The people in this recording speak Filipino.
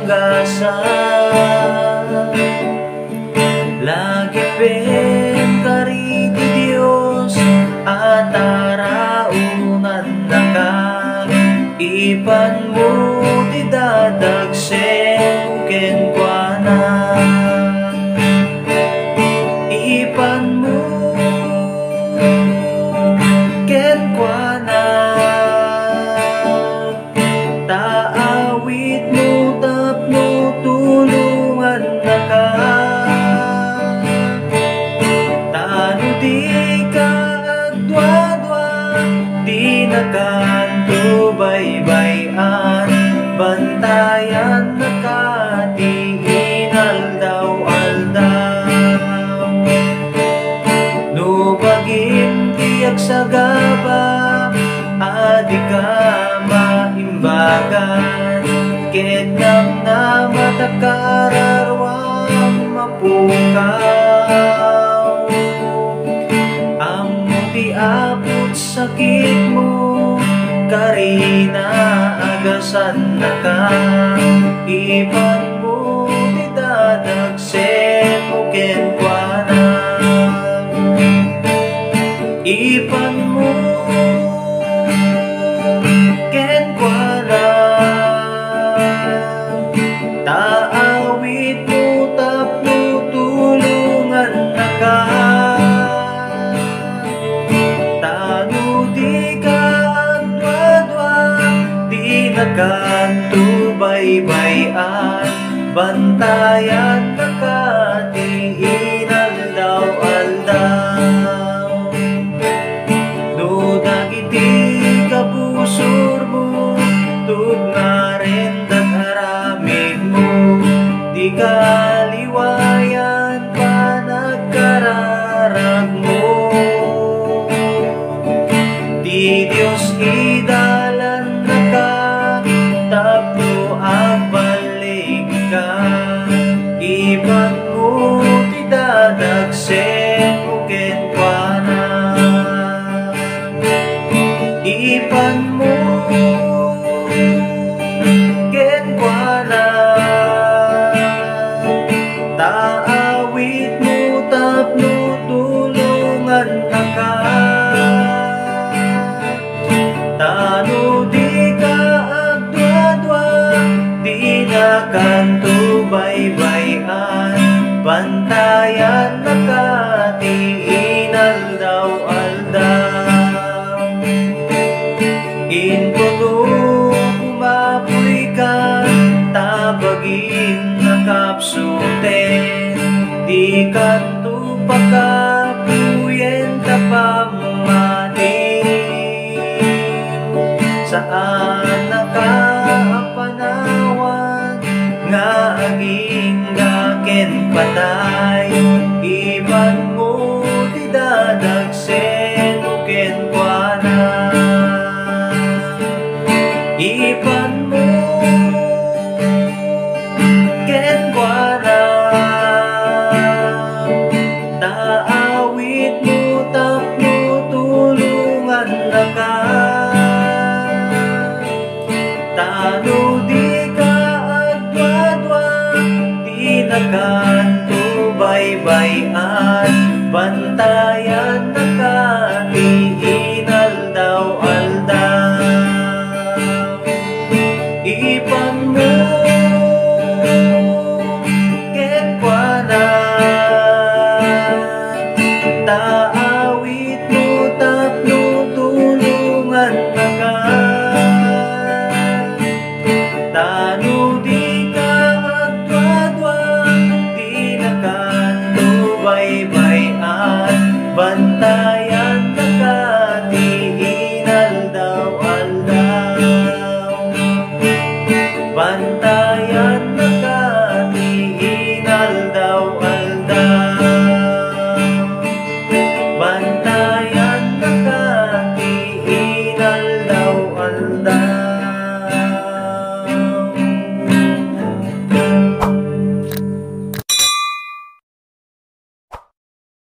hugasan. Lagi pengkari ti Dios at araunan na ka. Ipan mo ti dadagsen kenkwana. Ipan mo kenkwana. Taawit mo tapno tulungan na ka. Tano di ka agdwa-dwa, di na kanto baybayan. Bantayan na ka, di inaldaw-aldaw. No bagim tiyak sa gaba, adi ka maimbagan. Ket nang na matakararwang mapukaw. Amo ti apot sakit mo, karina agasan na ka. Ipan mo ti dadagsen mo kenkwana. Ipan mo kenkwana. Taawit mo tapno tulungan na ka. Tano di ka agdwa-dwa, di na kanto baybayan. Bantayan na ka, di inaldaw-aldaw. No dagiti kabusor mo, tugna rin dagharamid mo. Di ka liwayan pa nagkararag mo. Di Diyos idalan na ka, tapno agbalik ka. Ipan mo ti dadagsen mo kenkwana. Ipan mo kenkwana. Taawit mo tapno tulungan na ka. Tano di ka agdwa-dwa, di na kanto baybayan. Bantayan na ka, di inaldaw-aldaw. Intono kumapoy ka, tabagin na kapsuten. Di kanto pakapuyen kapamanin. Saan nakapanawan nga aging gaken patay. Iban mo ti dadagsen mo kenkwana. Iban mo kenkwana. Taawit mo tapno tulungan na ka. Tano di ka agdwa-dwa, di na kanto baybayan. Bantayan na ka, di inaldaw-aldaw. Ipan mo kenkwana. Taawit mo tapno tulungan na ka. Tano di ka agdwa-dwa, di na kanto baybayan. Bantayan